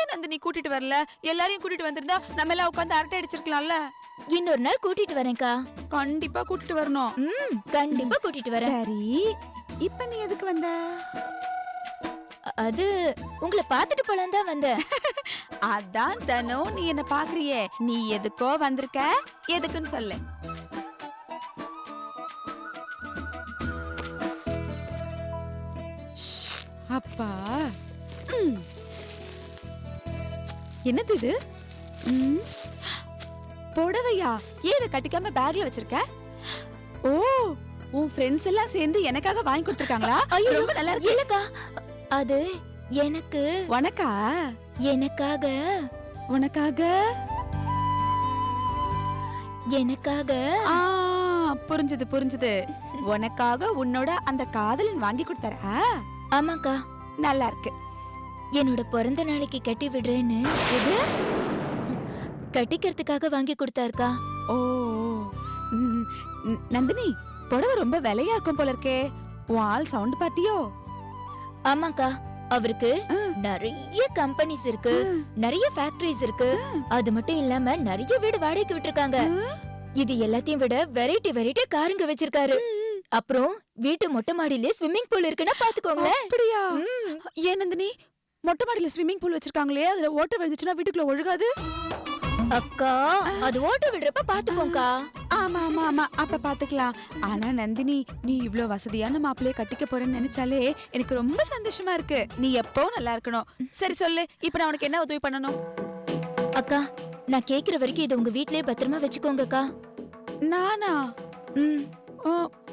ஏன் நந்தினி கூட்டிட்டு வரல? எல்லாரையும் கூட்டிட்டு வந்திருந்தா நம்ம எல்லாம் உட்கார்ந்து அரட்டை அடிச்சிருக்கலாம்ல. இன்னொரு நாள் கூட்டிட்டு வரேன்க்கா. கண்டிப்பா கூட்டிட்டு வரணும். கண்டிப்பா கூட்டிட்டு வரேன். சரி, இப்ப நீ எதுக்கு வந்த? அது உங்களை பாத்துட்டு போலாம் தான் வந்தேன். அதான் தனோ, நீ என்ன பாக்குறியே, நீ எதுக்கோ வந்திருக்க, எதுக்குன்னு சொல்லு. அப்பா, என்னது இது? புடவையா? ஏன் இதை கட்டிக்காம பேக்ல வச்சிருக்க? ஓ, உன் ஃப்ரெண்ட்ஸ் எல்லாம் சேர்ந்து எனக்காக வாங்கி கொடுத்திருக்காங்களா? ரொம்ப நல்லா இருக்கு. இல்லக்கா, அது எனக்கு. உனக்கா? எனக்காக. உனக்காக? எனக்காக. புரிஞ்சது புரிஞ்சது. உனக்காக உன்னோட அந்த காதலன் வாங்கி கொடுத்தாரா? ஆமாக்கா. நல்லா இருக்கு. என்னோட பிறந்த நாளைக்கு கட்டி விடுறேன்னு கட்டிக்கிறதுக்காக வாங்கி கொடுத்தாருக்கா. ஓ, நந்தினி, புடவை ரொம்ப விலையா இருக்கும் போல இருக்கே. உன் ஆள் சவுண்ட் பார்ட்டியோ? ஆமாக்கா, அவருக்கு நிறைய கம்பெனிஸ் இருக்கு, நிறைய ஃபேக்டரிஸ் இருக்கு. அது மட்டும் இல்லாம நிறைய வீடு வாடகைக்கு விட்டுருக்காங்க. இது எல்லாத்தையும் விட வெரைட்டி காருங்க வச்சிருக்காரு. அப்புறம் வீட்டு மொட்டை மாடியில ஸ்விம்மிங் பூல் இருக்குன்னா பாத்துக்கோங்க. அப்படியா? ஏன் நந்தினி, மொட்டை மாடியில ஸ்விம்மிங் பூல் வச்சிருக்காங்களே, அதுல ஓட்ட விழுந்துச்சுன்னா வீட்டுக்குள்ள ஒழுகாது? அக்கா, அது ஓட்ட விடுறப்ப பாத்துக்கோங்கா. ஆமா ஆமா ஆமா, அப்ப பாத்துக்கலாம். ஆனா நந்தினி, நீ இவ்ளோ வசதியான மாப்பிள்ளைய கட்டிக்க போறேன்னு நினைச்சாலே எனக்கு ரொம்ப சந்தோஷமா இருக்கு. நீ எப்பவும் நல்லா இருக்கணும். சரி சொல்லு, இப்ப நான் உனக்கு என்ன உதவி பண்ணணும்? அக்கா, நான் கேக்குற வரைக்கும் இதை உங்க வீட்லயே பத்திரமா வச்சுக்கோங்கக்கா. நானா?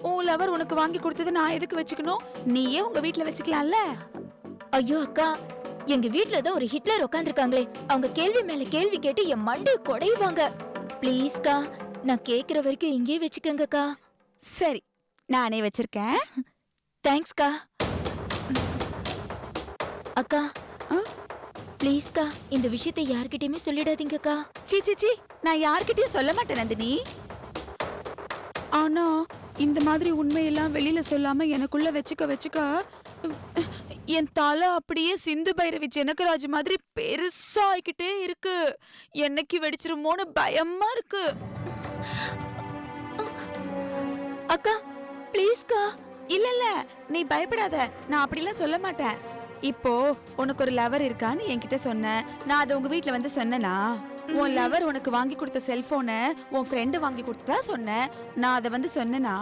உன் லவர் உனக்கு வாங்கி கொடுத்தது நான் எதுக்கு வச்சுக்கணும்? நீயே உங்க வீட்ல வச்சுக்கலாம்ல. ஐயோ அக்கா, எங்க வீட்லதான் ஒரு ஹிட்லர் உட்கார்ந்திருக்காங்களே, அவங்க கேள்வி மேல கேள்வி கேட்டு என் மண்டையை குடையுவாங்க. ப்ளீஸ்க்கா, நான் கேக்குற வரைக்கும் இங்கே வச்சுக்கங்கக்கா. சரி, நானே வச்சிருக்கேன். தேங்க்ஸ்க்கா. அக்கா, ப்ளீஸ்க்கா, இந்த விஷயத்தை யார்கிட்டயுமே சொல்லிடாதீங்கக்கா. சீ, நான் யார்கிட்டயும் சொல்ல மாட்டேன் நந்தினி. ஆனா இந்த மாதிரி உண்மையெல்லாம் வெளியில சொல்லாம எனக்குள்ள வச்சுக்க என் தலை அப்படியே சிந்து பைரவி ஜனகராஜ் மாதிரி பெருசா ஆயிக்கிட்டே இருக்கு. என்னைக்கு வெடிச்சிருமோன்னு பயமா இருக்கு. அக்கா, ப்ளீஸ்க்கா. இல்ல, நீ பயப்படாத, நான் அப்படிலாம் சொல்ல மாட்டேன். இப்போ உனக்கு ஒரு லவர் இருக்கான்னு என்கிட்ட சொன்ன, நான் அதை உங்க வீட்ல வந்து சொன்னேனா? உன் லவர் உனக்கு வாங்கி கொடுத்த செல்போனை உன் ஃப்ரெண்டு வாங்கி கொடுத்ததா சொன்ன, நான் அதை வந்து சொன்னேனா?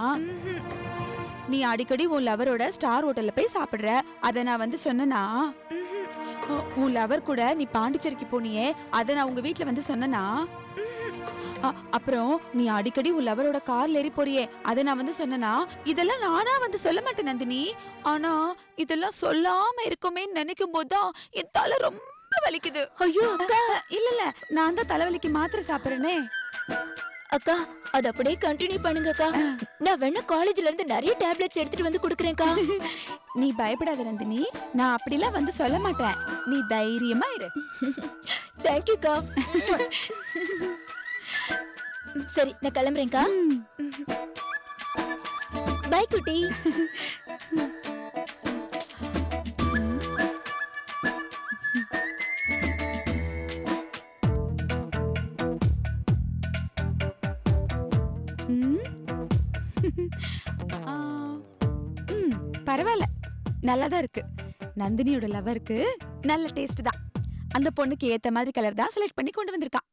நீ அடிக்கடி உன் லவரோட ஸ்டார் ஹோட்டல்ல போய் சாப்பிடுற, அதை நான் வந்து சொன்னேனா? உன் லவர் கூட நீ பாண்டிச்சேரிக்கு போனியே, அதை நான் உங்க வீட்ல வந்து சொன்னேனா? அப்புறம் நீ அடிக்கடி உன் லவரோட கார்ல ஏறி போறியே, அதை நான் வந்து சொன்னேனா? இதெல்லாம் நானா வந்து சொல்ல மாட்டேன் நந்தினி. ஆனா இதெல்லாம் சொல்லாம இருக்குமே நினைக்கும் போதுதான் என் தலை ரொம்ப வலிக்குது. ஐயோ அக்கா. இல்ல, நான் தான் தலைவலிக்கு மாத்திரை சாப்பிடுறேனே. அக்கா, அது அப்படியே கண்டினியூ பண்ணுங்கக்கா. நான் வேணா காலேஜ்ல இருந்து நிறைய டேப்லெட்ஸ் எடுத்துட்டு வந்து குடுக்குறேன்க்கா. நீ பயப்படாத நந்தினி, நான் அப்படிலாம் வந்து சொல்ல மாட்டேன். நீ தைரியமா இரு. தேங்க்யூக்கா. சரி, நான் கிளம்புறேன்க்கா. பை குட்டி. பரவாயில்ல, நல்லாதான் இருக்கு. நந்தினியோட லவருக்கு நல்ல டேஸ்ட் தான். அந்த பொண்ணுக்கு ஏத்த மாதிரி கலர் தான் செலக்ட் பண்ணி கொண்டு வந்திருக்கான்.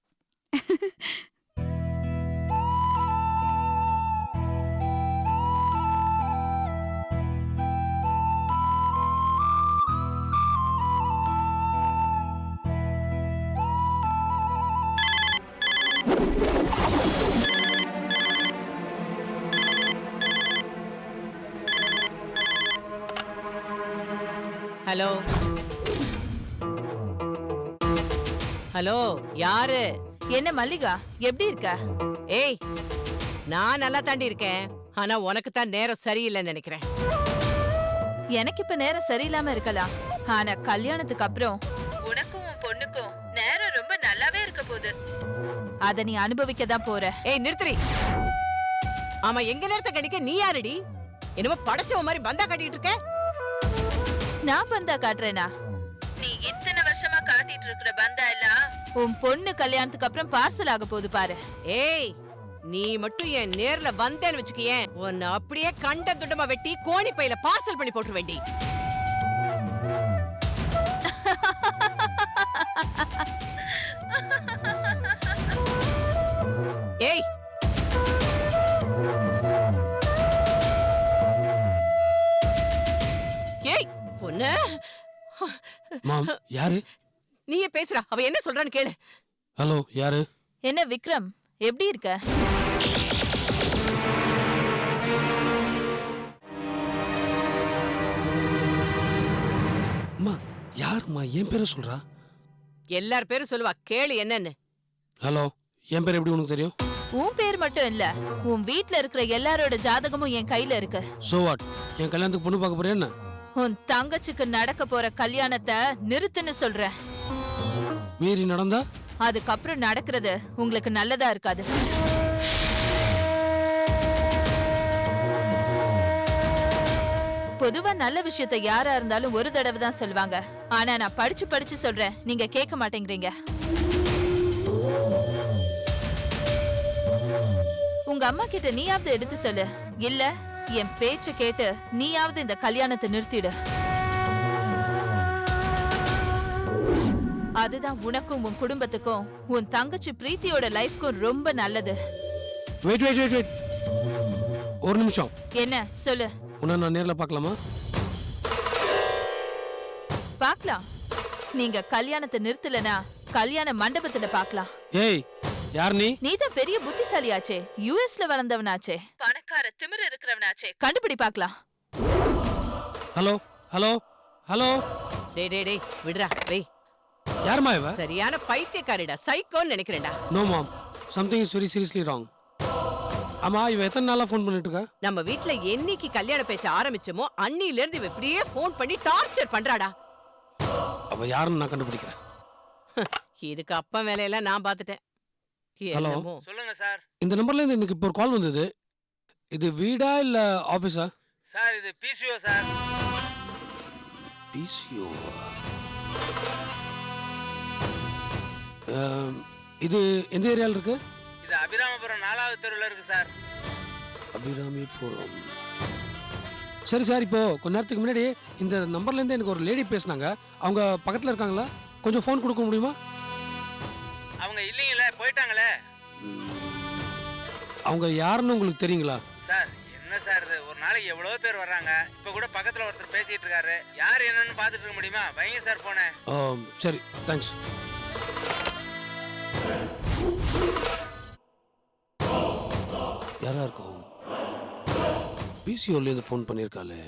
ஹலோ ஹலோ, யாரு? என்ன மல்லிகா, எப்படி இருக்க? ஏய், நான் நல்லா தாண்டி இருக்கேன். ஆனா உனக்கு தான் நேரம் சரியில்லைன்னு நினைக்கிறேன். எனக்கு இப்ப நேரம் சரியில்லாம இருக்கலாம், ஆனா கல்யாணத்துக்கு அப்புறம் உனக்கும் உன் பொண்ணுக்கும் நேரம் ரொம்ப நல்லாவே இருக்க போகுது. அத நீ அனுபவிக்க தான் போற. ஏய் நிறுத்துறி. ஆமா, எங்க நேரத்தை கணிக்க நீ யாருடி? என்னமோ படைச்சவ மாதிரி பந்தா காட்டிட்டு இருக்க. நான் பந்தா காட்டுறேனா? நீ இத்தனை வருஷமா காட்டிட்டு இருக்கிற பந்தா எல்லாம் உன் பொண்ணு கல்யாணத்துக்கு அப்புறம் பார்சல் ஆக போகுது பாரு. ஏய், நீ மட்டும் என் நேர்ல வந்தேன்னு வச்சுக்கேன், உன்னை அப்படியே கண்ட துண்டமா வெட்டி கோணி பையில பார்சல் பண்ணி போட்டு வேண்டி. ஏய், ஏய் பொண்ணு, மாம் யாரு? நீயே பேசுறா, அவ என்ன சொல்றான்னு கேளு. ஹலோ யாரு? என்ன விக்ரம், எப்படி இருக்க? அம்மா யாரும்மா என் பேரை சொல்றா? எல்லார் பேரும் சொல்லுவா, கேளு என்னன்னு. ஹலோ என் பேர் எப்படி உனக்கு தெரியும்? உன் பேர் மட்டும் இல்ல, உன் வீட்ல இருக்கிற எல்லாரோட ஜாதகமும் என் கையில இருக்கு. So what? என் கல்யாணத்துக்கு பொண்ணு பார்க்க போறியா என்ன? உன் தங்கச்சிக்கு நடக்க போற கல்யாணத்தை நிறுத்துன்னு சொல்றேன். மீறி நடந்தா? அதுக்கப்புறம் நடக்கிறது உங்களுக்கு நல்லதா இருக்காது. பொதுவா நல்ல விஷயத்த யாரா இருந்தாலும் ஒரு தடவை தான் சொல்லுவாங்க. ஆனா நான் படிச்சு படிச்சு சொல்றேன், நீங்க கேட்க மாட்டேங்கிறீங்க. உங்க அம்மா கிட்ட நீயாவது எடுத்து சொல்லு, இல்ல என் பேச்ச கேட்டு நீயாவது இந்த கல்யாணத்தை நிறுத்திடு. அதுதான் உனக்கும் உன் குடும்பத்துக்கும் உன் தங்கச்சி பிரீத்தியோட லைஃப்க்கும் ரொம்ப நல்லது. வெயிட் வெயிட் வெயிட் வெயிட், ஒரு நிமிஷம். என்ன சொல்லு. உன்னை நான் நேர்ல பார்க்கலாமா? பார்க்கலாம். நீங்க கல்யாணத்தை நிறுத்தலனா கல்யாண மண்டபத்துல பார்க்கலாம். ஏய் யார் நீ? நீதான் பெரிய புத்திசாலியாச்சே, யுஎஸ்ல வளர்ந்தவனாச்சே, பணக்கார திமிரு இருக்கிறவனாச்சே, கண்டுபிடி பார்க்கலாம். Hello hello hello. டேய் டேய் டேய், விடுறா, வெய். யாருமா இவ? சரியான பைத்தியக்காரிடா, சைக்கோன்னு நினைக்கிறேன்டா. No mom, something is very seriously wrong. ஆமா, இவ எத்தனை நாளா ஃபோன் பண்ணிட்டு இருக்கா? நம்ம வீட்ல என்னைக்கு கல்யாண பேச்ச ஆரம்பிச்சோமோ அன்னில இருந்து இவ இப்படியே ஃபோன் பண்ணி டார்ச்சர் பண்றாடா. அவ யாருன்னு நான் கண்டுபிடிக்கிறேன். இதுக்கு அப்ப வேலையெல்லாம் நான் பாத்துட்டேன். ஹலோ சொல்லுங்க சார். இந்த நம்பர்ல இருந்து எனக்கு இப்போ ஒரு கால் வந்தது. இது வீடா இல்ல ஆபீஸா? சார் இது பிசிஓ சார். பிசிஓ? இது எந்த ஏரியால இருக்கு? இது அபிராமபுரம் 4வது தெருவில் இருக்கு சார். அபிராமிபுரம். சரி சார், இப்போ கொஞ்ச நேரத்துக்கு முன்னாடி இந்த நம்பர்ல இருந்து எனக்கு ஒரு லேடி பேசினாங்க. அவங்க பக்கத்துல இருக்காங்களா? கொஞ்சம் ஃபோன் கொடுக்க முடியுமா? அவங்க இல்லைங்களே, போயிட்டாங்களே. அவங்க யாருன்னு உங்களுக்கு தெரியுங்களா? சார் என்ன சார் இது, ஒரு நாளைக்கு எவ்வளோ பேர் வர்றாங்க. இப்போ கூட பக்கத்தில் ஒருத்தர் பேசிட்டு இருக்காரு. யார் என்னன்னு பார்த்துட்டு இருக்க முடியுமா? வைங்க சார் போனே. சரி தேங்க்ஸ். யாரா இருக்கும்? பிசிஓல இருந்து ஃபோன் பண்ணிருக்காளே.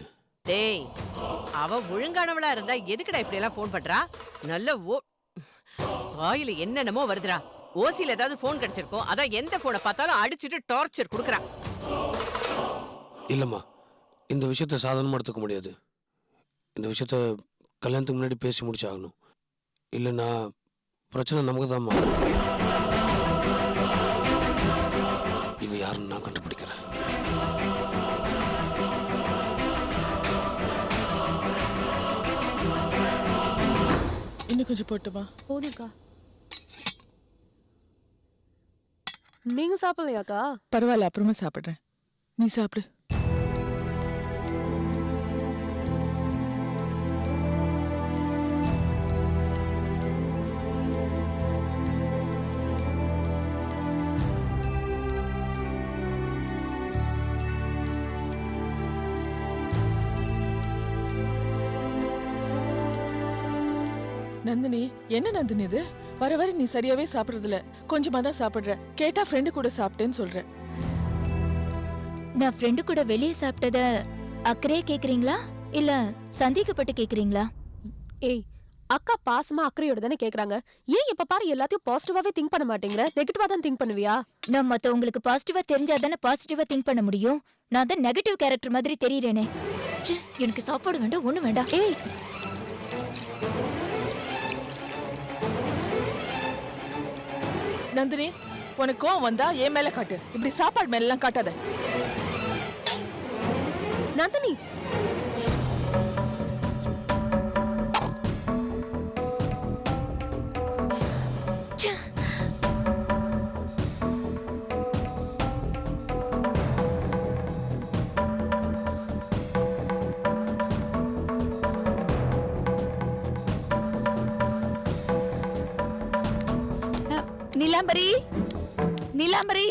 டேய், அவ ஒழுங்கானவளா இருந்தா எதுக்குடா இப்படி எல்லாம் ஃபோன் பண்றா? நல்ல வாயில என்னென்னமோ வருதுடா. ஓசில ஏதாவது ஃபோன் கிடைச்சிருக்கோம், அதான் எந்த போனை பார்த்தாலும் அடிச்சிட்டு டார்ச்சர் குடுக்குறா. இல்லம்மா, இந்த விஷயத்த சாதாரணமா எடுத்துக்க முடியாது. இந்த விஷயத்த கல்யாணத்துக்கு முன்னாடி பேசி முடிச்சாகணும். இல்லைன்னா பிரச்சனை நமக்கு தான்மா. இவ யாருன்னு நான் கண்டுபிடிக்கிறேன். இன்னும் கொஞ்சம் போட்டுமா? போதும்க்கா. நீங்க சாப்பிடலையாக்கா? பரவாயில்ல, அப்புறமா சாப்பிடுறேன். நீ சாப்பிடு. நந்தினி, என்ன நந்தினி இது? வர வர நீ சரியாவே சாப்பிடுறதில்ல. கொஞ்சமா தான் சாப்பிடுற. கேட்டா ஃப்ரெண்டு கூட சாப்பிட்டேன்னு சொல்ற. நான் ஃப்ரெண்டு கூட வெளியே சாப்பிட்டத அக்கறையே கேக்குறீங்களா இல்ல சந்தேகப்பட்டு கேக்குறீங்களா? ஏய், அக்கா பாசமா அக்கறையோட தானே கேக்குறாங்க. ஏன் இப்ப பாரு எல்லாத்தையும் பாசிட்டிவாவே திங்க் பண்ண மாட்டேங்கிற? நெகட்டிவா தான் திங்க் பண்ணுவியா? நான் மத்தவங்களுக்கு பாசிட்டிவா தெரிஞ்சாதானே பாசிட்டிவா திங்க் பண்ண முடியும். நான் தான் நெகட்டிவ் கேரக்டர் மாதிரி தெரியறேனே. எனக்கு சாப்பாடு வேண்டாம், ஒண்ணு வேண்டாம். ஏய், நந்தினி, உனக்கு கோவம் வந்தா என் மேல காட்டு. இப்படி சாப்பாடு மேல எல்லாம் காட்டாத. நந்தினி நீலாம்பரி, நீலாம்பரி.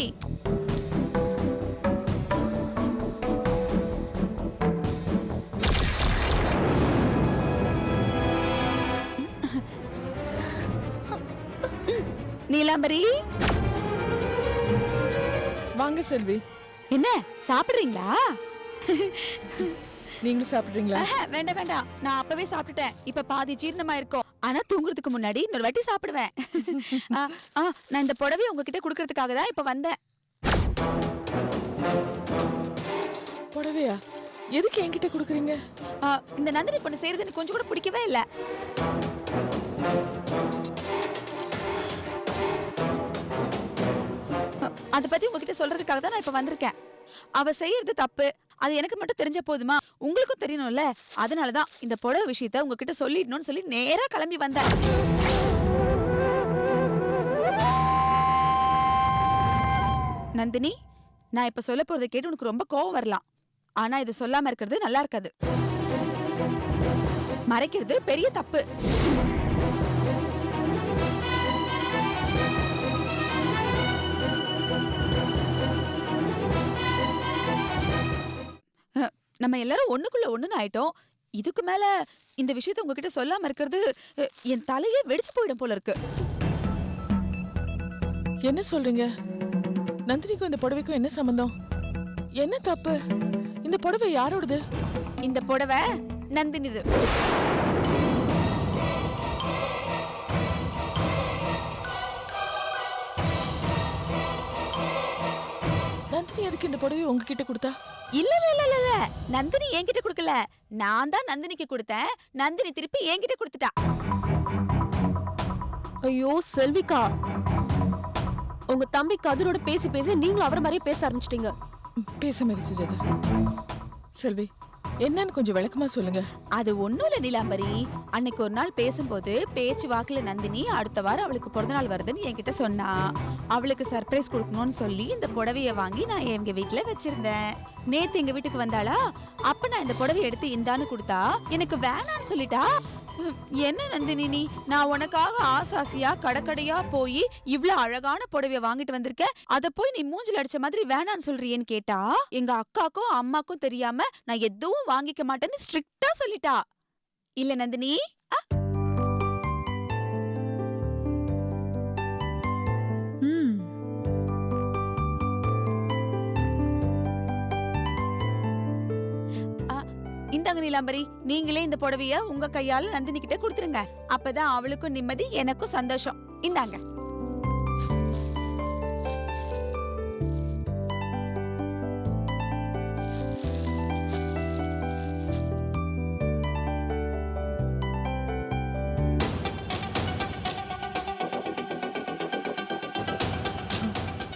நீலாம்பரி, வாங்க செல்வி. என்ன சாப்பிடுறீங்களா? நீங்களும் சாப்பிடுறீங்களா? வேண்டாம் வேண்டாம், நான் அப்பவே சாப்பிட்டுட்டேன். இப்ப பாதி ஜீரணமா இருக்கும். ஆனா தூங்குறதுக்கு முன்னாடி இன்னொரு வாட்டி சாப்பிடுவேன். நான் இந்த புடவையை உங்ககிட்ட குடுக்கறதுக்காக தான் இப்ப வந்தேன். புடவையா? எதுக்கு என்கிட்ட கொடுக்குறீங்க? இந்த நந்தினி பொண்ணு செய்யறது எனக்கு கொஞ்சம் கூட பிடிக்கவே இல்ல. அத பத்தி உங்ககிட்ட சொல்றதுக்காக தான் நான் இப்ப வந்திருக்கேன். அவ செய்யறது தப்பு, அது எனக்கு மட்டும் தெரிஞ்ச போதுமா? உங்களுக்கும் தெரியணும்ல. அதனாலதான் இந்த புடவை விஷயத்த உங்ககிட்ட சொல்லிடணும்னு சொல்லி நேரா கிளம்பி வந்தேன். நந்தினி, நான் இப்ப சொல்ல போறதை கேட்டு உனக்கு ரொம்ப கோவம் வரலாம். ஆனா இது சொல்லாம இருக்கிறது நல்லா இருக்காது. மறைக்கிறது பெரிய தப்பு. நம்ம எல்லாரும் ஒண்ணுக்குள்ள ஒண்ணுன்னு ஆயிட்டோம். இதுக்கு மேல இந்த விஷயத்தை உங்ககிட்ட சொல்லாம இருக்கிறது என் தலையே வெடிச்சு போயிடும் போல இருக்கு. என்ன சொல்றீங்க? நந்தினிக்கும் இந்த புடவைக்கும் என்ன சம்பந்தம்? என்ன தப்பு? இந்த புடவை யாரோடது? இந்த புடவை நந்தினிது. நந்தினி எதுக்கு இந்த புடவை உங்ககிட்ட கொடுத்தா? இல்ல இல்ல இல்ல இல்ல, நந்தினி என்கிட்ட கொடுக்கல. நான் தான் நந்தினிக்கு கொடுத்தேன். நந்தினி திருப்பி என்கிட்ட கொடுத்துட்டா. ஐயோ செல்விக்கா, உங்க தம்பி கதிரோட பேசி பேசி நீங்களும் அவரை மாதிரியே பேச ஆரம்பிச்சிட்டீங்க. பேச மாதிரி சுஜாதா. செல்வி, என்னன்னு கொஞ்சம் விளக்கமா சொல்லுங்க. அது ஒண்ணும் இல்ல நீலாம்பரி. அன்னைக்கு ஒரு நாள் பேசும்போது பேச்சு வாக்குல நந்தினி அடுத்த வாரம் அவளுக்கு பிறந்த நாள் வருதுன்னு என்கிட்ட சொன்னா. அவளுக்கு சர்ப்ரைஸ் கொடுக்கணும்னு சொல்லி இந்த புடவைய வாங்கி நான் எங்க வீட்டுல வச்சிருந்தேன். நேத்து எங்க வீட்டுக்கு வந்தாளா, அப்ப நான் இந்த புடவைய எடுத்து இந்தான்னு கொடுத்தா எனக்கு வேணான்னு சொல்லிட்டா. என்ன நந்தினி நீ, நான் உனக்காக ஆசாசியா கடக்கடையா போய் இவ்ளோ அழகான புடவைய வாங்கிட்டு வந்திருக்க, அத போய் நீ மூஞ்சில அடிச்ச மாதிரி வேணான்னு சொல்றியேன்னு கேட்டா, எங்க அக்காக்கும் அம்மாக்கும் தெரியாம நான் எதுவும் வாங்கிக்க மாட்டேன்னு ஸ்ட்ரிக்ட்டா சொல்லிட்டா. இல்ல நந்தினி? இந்தாங்க நீலாம்பரி, நீங்களே இந்த புடவைய உங்க கையால நந்தினி கிட்ட கொடுத்துருங்க. அப்பதான் அவளுக்கும் நிம்மதி, எனக்கும் சந்தோஷம். இந்தாங்க.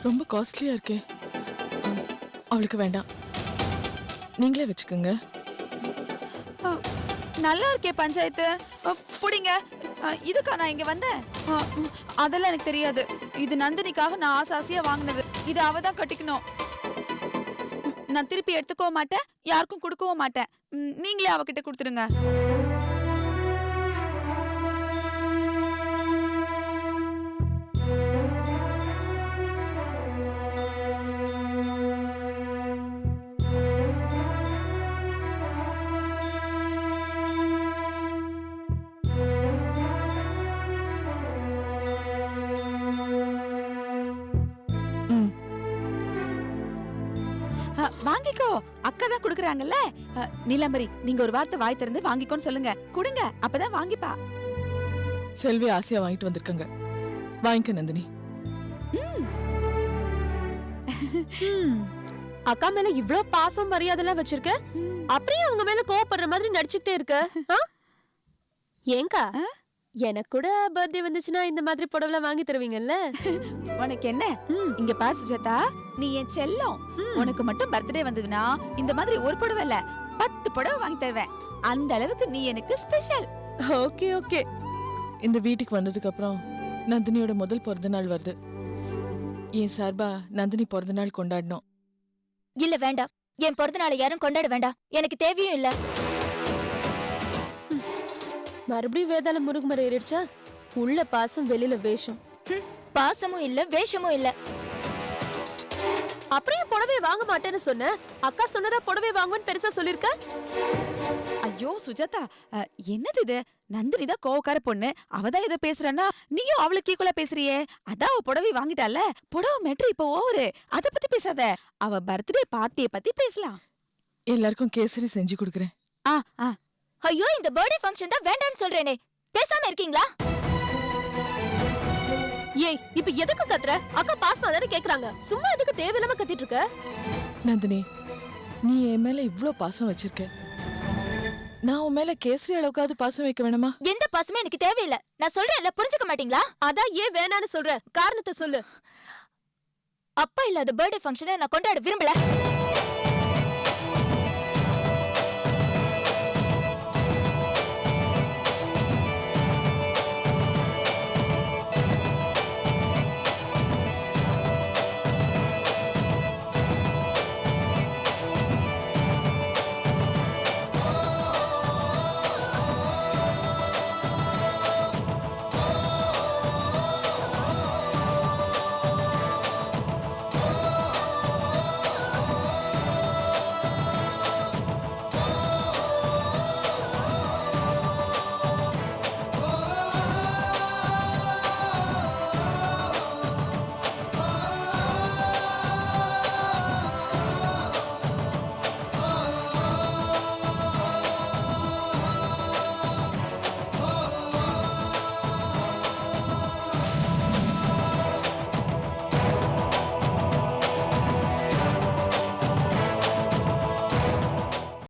ரொம்ப காஸ்ட்லியா இருக்கே. அவளுக்கு வேண்டாம், நீங்களே வச்சுக்கோங்க. நல்லா இருக்கே பஞ்சாயத்து. புடிங்க. இதுக்கா நான் இங்க வந்தேன்? அதெல்லாம் எனக்கு தெரியாது. இது நந்தினிக்காக நான் ஆசாசியா வாங்கினது. இது அவ தான் கட்டிக்கணும். நான் திருப்பி எடுத்துக்கவும் மாட்டேன், யாருக்கும் கொடுக்கவும் மாட்டேன். நீங்களே அவகிட்ட கொடுத்துருங்க. வாங்கிக்கோ, அக்கா தான் குடுக்குறாங்கல்ல. நீலாம்பரி, நீங்க ஒரு வார்த்தை வாய் திறந்து வாங்கிக்கோன்னு சொல்லுங்க. குடுங்க, அப்பதான் வாங்கிப்பா. செல்வி ஆசையா வாங்கிட்டு வந்திருக்காங்க, வாங்கிக்க நந்தினி. அக்கா மேல இவ்ளோ பாசம் மரியாதை எல்லாம் வச்சிருக்க, அப்படியே அவங்க மேல கோவப்படுற மாதிரி நடிச்சுக்கிட்டே இருக்க. ஏங்கா, எனக்கு கூட பர்த்டே வந்துச்சுன்னா இந்த மாதிரி புடவை வாங்கி தருவீங்கல்ல? உனக்கு என்ன? இங்க பாரு சுஜாதா, நீ என் செல்லம். உனக்கு மட்டும் பர்த்டே வந்ததுன்னா இந்த மாதிரி ஒரு புடவை இல்ல 10 புடவை வாங்கி தருவேன். அந்த அளவுக்கு நீ எனக்கு ஸ்பெஷல். Okay okay. இந்த வீட்டுக்கு வந்ததுக்கு அப்புறம் நந்தினியோட முதல் பிறந்த நாள் வருது. என் சார்பா நந்தினி பிறந்த நாள் கொண்டாடணும். இல்ல வேண்டாம், என் பிறந்த நாளை யாரும் கொண்டாட வேண்டாம், எனக்கு தேவையும் இல்ல. மறுபடியும் வேதாள முருகுமரம் ஏறிடுச்சா? உள்ள பாசம் வெளியில வேஷம். பாசமும் இல்ல வேஷமும் இல்ல. அப்புறம் ஏன் புடவை வாங்க மாட்டேன்னு சொன்ன? அக்கா சொன்னதா புடவை வாங்குவேன்னு பெருசா சொல்லிருக்க. ஐயோ சுஜாதா, என்னது இது? நந்தினி தான் கோவக்கார பொண்ணு, அவதான் ஏதோ பேசுறன்னா நீயும் அவளுக்கு ஈக்குவலா பேசுறியே. அதான் அவ புடவை வாங்கிட்டால, புடவை மேட்ரு இப்ப ஓவரு, அத பத்தி பேசாத. அவ பர்த்டே பார்ட்டிய பத்தி பேசலாம். எல்லாருக்கும் கேசரி செஞ்சு கொடுக்குறேன். ஆ ஆ ஐயோ, இந்த பர்த்டே ஃபங்க்ஷன் தான் வேண்டாம்னு சொல்றேனே, பேசாம இருக்கீங்களா? ஏய், இப்ப எதுக்கு கத்துற? அக்கா பாசமா தானே கேக்குறாங்க, சும்மா எதுக்கு தேவையில்லாம கத்திட்டு இருக்க? நந்தினி, நீ என் மேல இவ்ளோ பாசம் வச்சிருக்க, நான் உன் மேல கேசரி அளவுக்காவது பாசம் வைக்க வேணாமா? எந்த பாசமும் எனக்கு தேவையில்ல. நான் சொல்றேன்ல, புரிஞ்சுக்க மாட்டீங்களா? அதான் ஏன் வேணான்னு சொல்ற, காரணத்தை சொல்லு. அப்பா இல்லாத பர்த்டே ஃபங்க்ஷனை நான் கொண்டாட விரும்பல.